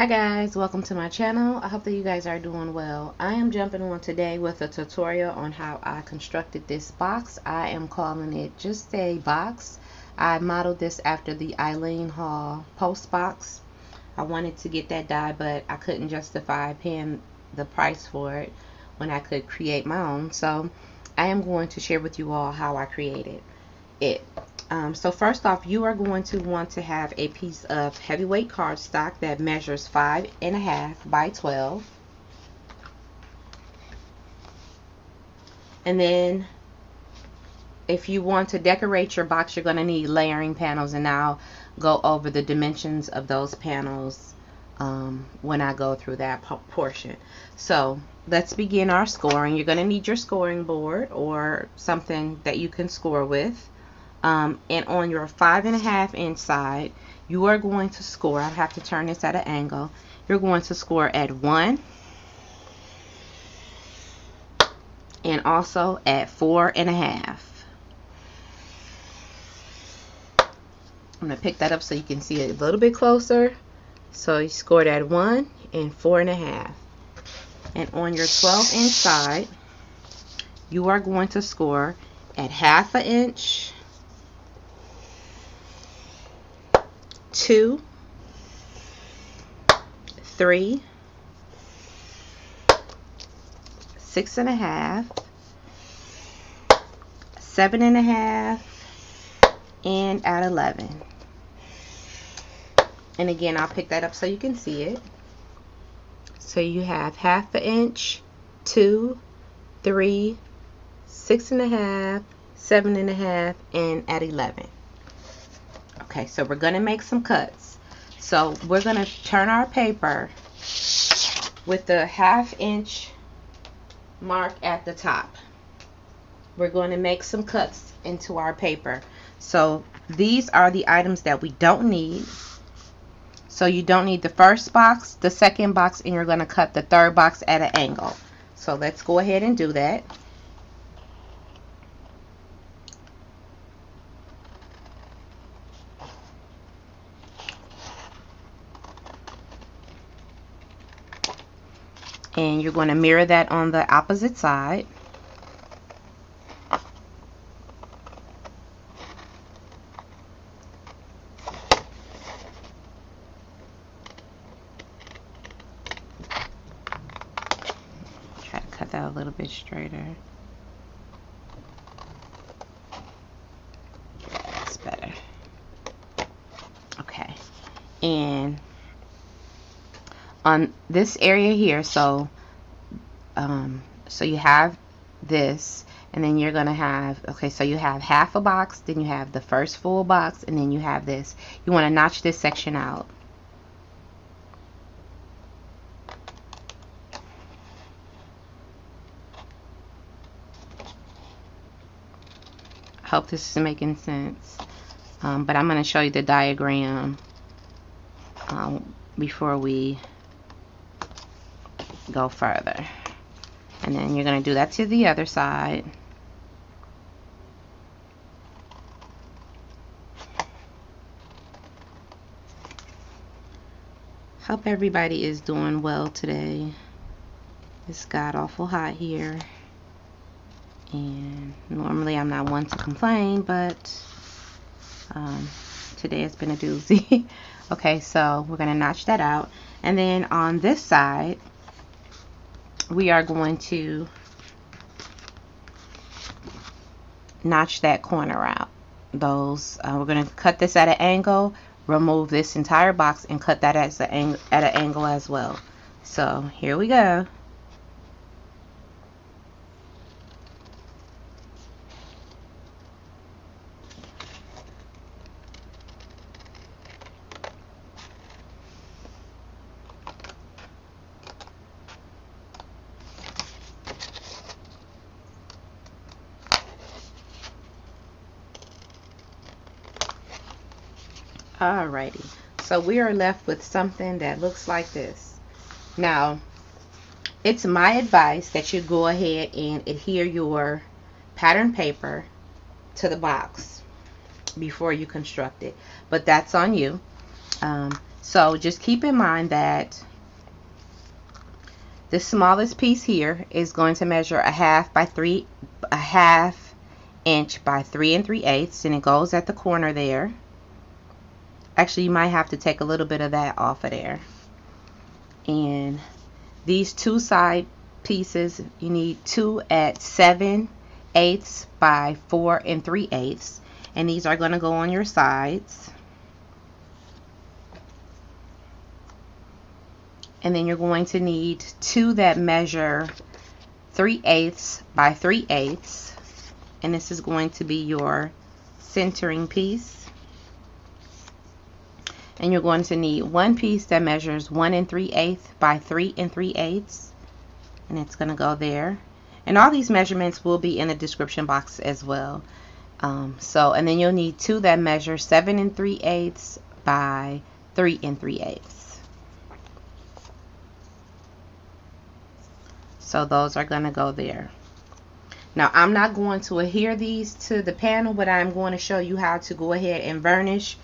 Hi guys, welcome to my channel. I hope that you guys are doing well. I am jumping on today with a tutorial on how I constructed this box. I am calling it just a box. I modeled this after the Eileen haul post box. I wanted to get that die, but I couldn't justify paying the price for it when I could create my own. So I am going to share with you all how I created it. So first off, you are going to want to have a piece of heavyweight cardstock that measures 5.5 by 12. And then if you want to decorate your box, you're going to need layering panels, and I'll go over the dimensions of those panels when I go through that portion. So let's begin our scoring. You're going to need your scoring board or something that you can score with. And on your 5.5 inch side, you are going to score. I have to turn this at an angle. You're going to score at 1 and also at 4.5. I'm going to pick that up so you can see it a little bit closer. So you scored at 1 and 4.5. And on your 12 inch side, you are going to score at 1/2 inch, 2, 3, 6.5, 7.5, and at 11. And again, I'll pick that up so you can see it. So you have 1/2 inch, 2, 3, 6.5, 7.5, and at 11. Okay, so we're going to make some cuts. So we're going to turn our paper with the 1/2 inch mark at the top. We're going to make some cuts into our paper. So these are the items that we don't need. So you don't need the first box, the second box, and you're going to cut the third box at an angle. So let's go ahead and do that. And you're going to mirror that on the opposite side. Try to cut that a little bit straighter. That's better. Okay. And on this area here, so you have this, and then you're gonna have, okay, so you have 1/2 a box, then you have the first full box, and then you have this. You want to notch this section out. I hope this is making sense, but I'm going to show you the diagram before we go further. And then you're going to do that to the other side. Hope everybody is doing well today. It's god awful hot here, and normally I'm not one to complain, but today it's been a doozy. Okay, so we're going to notch that out, and then on this side we are going to notch that corner out. We're going to cut this at an angle, remove this entire box, and cut that at an angle as well. So here we go. Alrighty, so we are left with something that looks like this. Now, it's my advice that you go ahead and adhere your pattern paper to the box before you construct it, but that's on you. So just keep in mind that the smallest piece here is going to measure a half inch by 3 3/8, and it goes at the corner there. Actually, you might have to take a little bit of that off of there. And these two side pieces, you need 2 at 7/8 by 4 3/8, and these are going to go on your sides. And then you're going to need 2 that measure 3/8 by 3/8, and this is going to be your centering piece. And you're going to need 1 piece that measures 1 3/8 by 3 3/8, and it's going to go there. And all these measurements will be in the description box as well. And then you'll need 2 that measure 7 3/8 by 3 3/8. So those are going to go there. Now I'm not going to adhere these to the panel, but I'm going to show you how to go ahead and burnish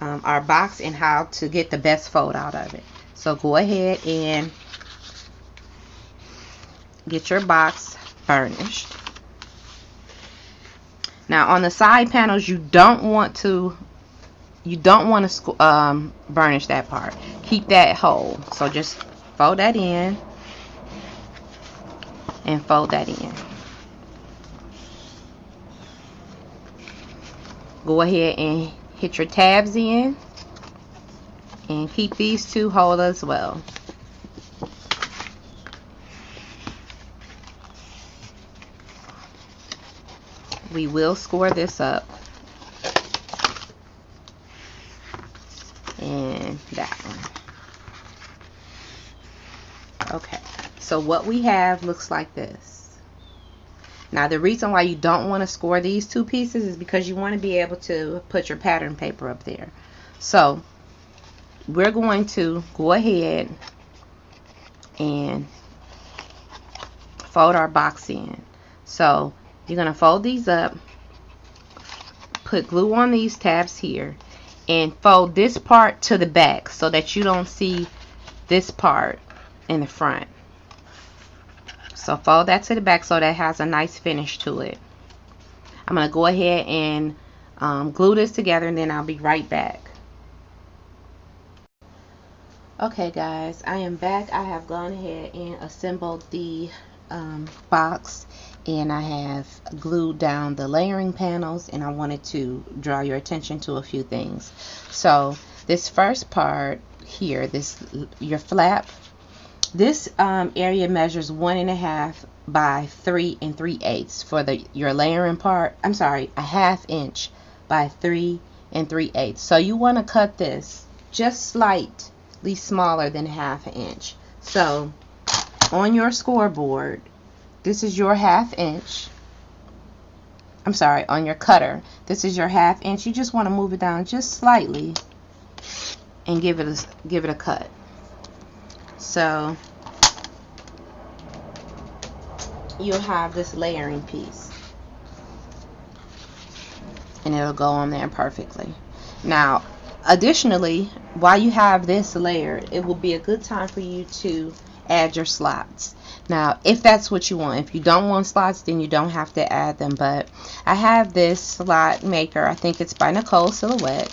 our box, and how to get the best fold out of it. So go ahead and get your box burnished. Now on the side panels, you don't want to burnish that part. Keep that whole. So just fold that in and fold that in. Go ahead and hit your tabs in and keep these two whole as well. We will score this up, and that one. Okay, so what we have looks like this. Now the reason why you don't want to score these two pieces is because you want to be able to put your pattern paper up there. So we're going to go ahead and fold our box in. So you're going to fold these up, put glue on these tabs here, and fold this part to the back so that you don't see this part in the front. So fold that to the back so that has a nice finish to it. I'm going to go ahead and glue this together, and then I'll be right back. Okay guys, I am back. I have gone ahead and assembled the box, and I have glued down the layering panels, and I wanted to draw your attention to a few things. So this first part here, your flap, this area measures 1 1/2 by 3 3/8 for your layering part. I'm sorry, a 1/2 inch by 3 3/8. So you want to cut this just slightly smaller than 1/2 inch. So on your scoreboard, this is your 1/2 inch. I'm sorry, on your cutter, this is your 1/2 inch. You just want to move it down just slightly and give it a cut. So you'll have this layering piece, and it'll go on there perfectly. Now additionally, while you have this layered, it will be a good time for you to add your slots. Now if that's what you want. If you don't want slots, then you don't have to add them, but I have this slot maker. I think it's by Nicole Silhouette,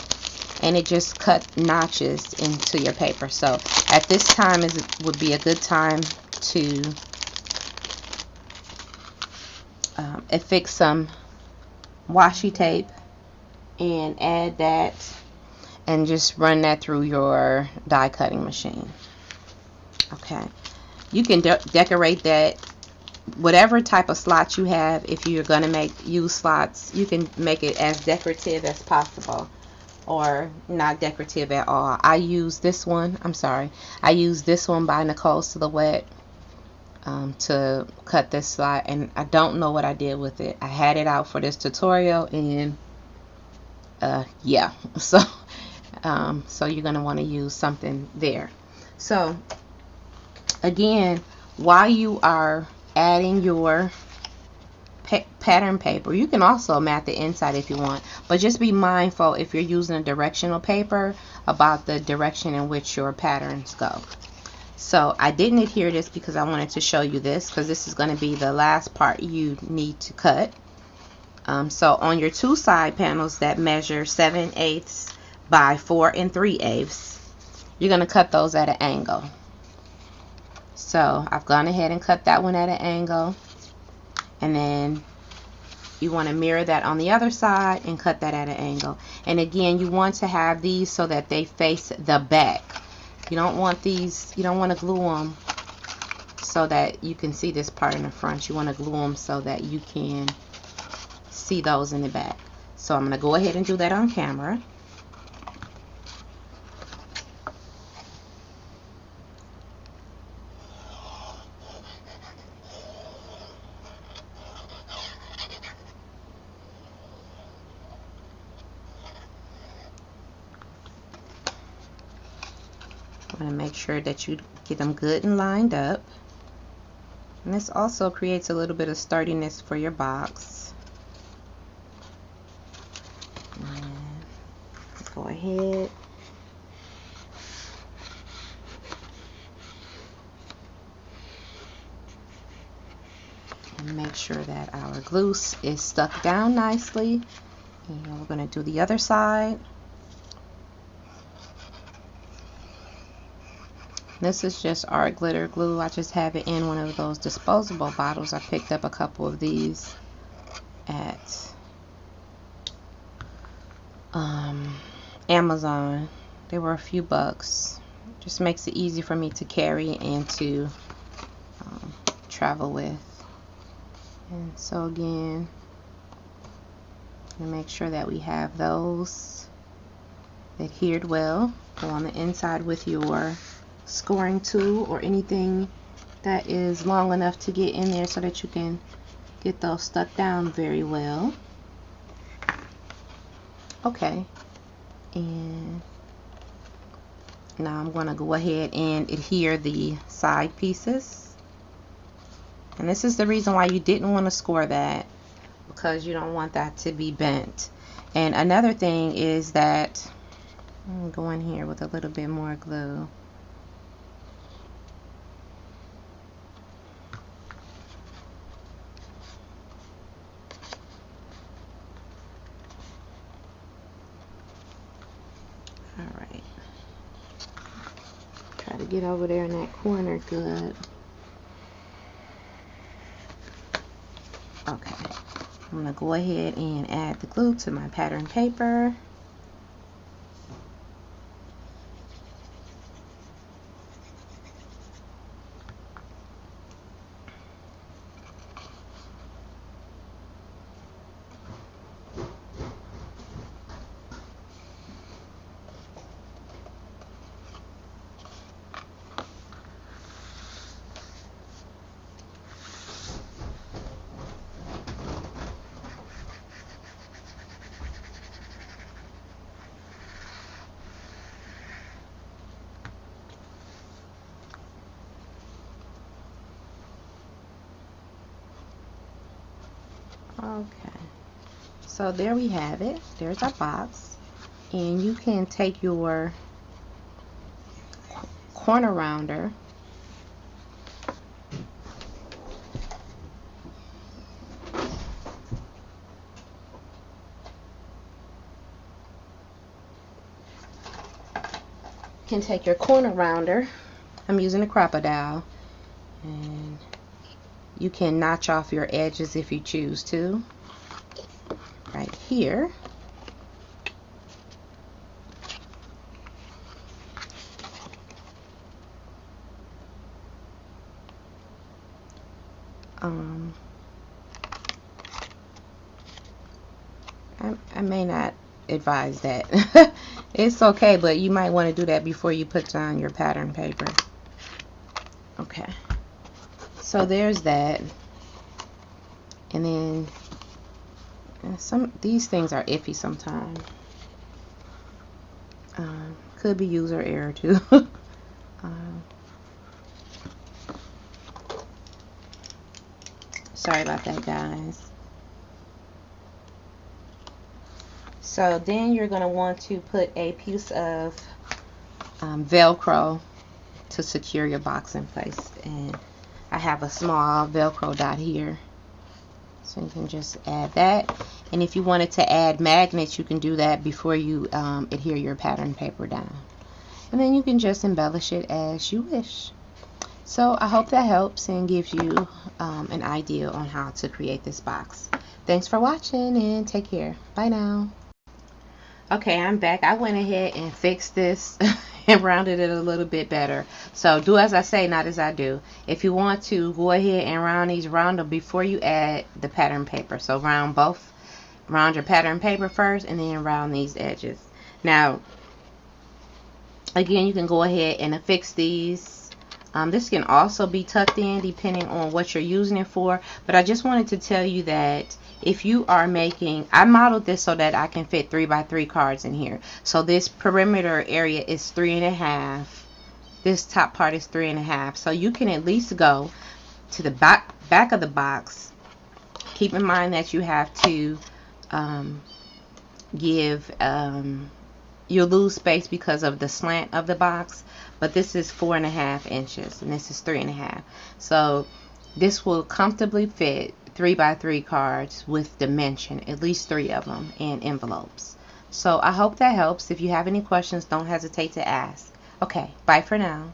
and it just cut notches into your paper. So at this time would be a good time to affix some washi tape and add that, and just run that through your die cutting machine. Okay, you can decorate that whatever type of slots you have. If you're going to use slots, you can make it as decorative as possible, or not decorative at all. I use this one by Nicole Silhouette to cut this slot, and I don't know what I did with it. I had it out for this tutorial, and yeah, so you're going to want to use something there. So again, while you are adding your pattern paper. You can also mat the inside if you want, but just be mindful if you're using a directional paper about the direction in which your patterns go. So I didn't adhere this because I wanted to show you this, because this is going to be the last part you need to cut. So on your two side panels that measure 7/8 by 4 3/8, you're going to cut those at an angle. So I've gone ahead and cut that one at an angle, and then you want to mirror that on the other side and cut that at an angle. And again, you want to have these so that they face the back. You don't want these, you don't want to glue them so that you can see this part in the front. You want to glue them so that you can see those in the back. So I'm going to go ahead and do that on camera. Want to make sure that you get them good and lined up, and this also creates a little bit of sturdiness for your box. And go ahead and make sure that our glue is stuck down nicely, and we're going to do the other side. This is just art glitter glue. I just have it in one of those disposable bottles. I picked up a couple of these at Amazon. They were a few bucks. Just makes it easy for me to carry and to travel with. And so again, make sure that we have those adhered well. Go on the inside with your scoring tool or anything that is long enough to get in there so that you can get those stuck down very well. Okay, and now I'm going to go ahead and adhere the side pieces, and this is the reason why you didn't want to score that, because you don't want that to be bent. And another thing is that I'm going to go in here with a little bit more glue. Alright, try to get over there in that corner good. Okay, I'm going to go ahead and add the glue to my pattern paper. Okay, so there we have it. There's our box, and you can take your corner rounder I'm using a crocodile, and you can notch off your edges if you choose to, right here. I may not advise that. It's okay, but you might want to do that before you put down your pattern paper. Okay, so there's that. And then these things are iffy sometimes. Could be user error too. Sorry about that, guys. So then you're going to want to put a piece of Velcro to secure your box in place. And I have a small Velcro dot here, so you can just add that. And if you wanted to add magnets, you can do that before you adhere your pattern paper down. And then you can just embellish it as you wish. So I hope that helps and gives you an idea on how to create this box. Thanks for watching and take care. Bye now. Okay, I'm back. I went ahead and fixed this and rounded it a little bit better. So do as I say, not as I do. If you want to go ahead and round these, round them before you add the pattern paper. So round your pattern paper first and then round these edges. Now, again, you can go ahead and affix these. This can also be tucked in depending on what you're using it for. But I just wanted to tell you that if you are making, I modeled this so that I can fit 3x3 cards in here. So this perimeter area is 3.5. This top part is 3.5. So you can at least go to the back of the box. Keep in mind that you have to give you'll lose space because of the slant of the box, but this is 4.5 inches and this is 3.5. So this will comfortably fit 3x3 cards with dimension, at least 3 of them, and envelopes. So I hope that helps. If you have any questions, don't hesitate to ask. Okay, bye for now.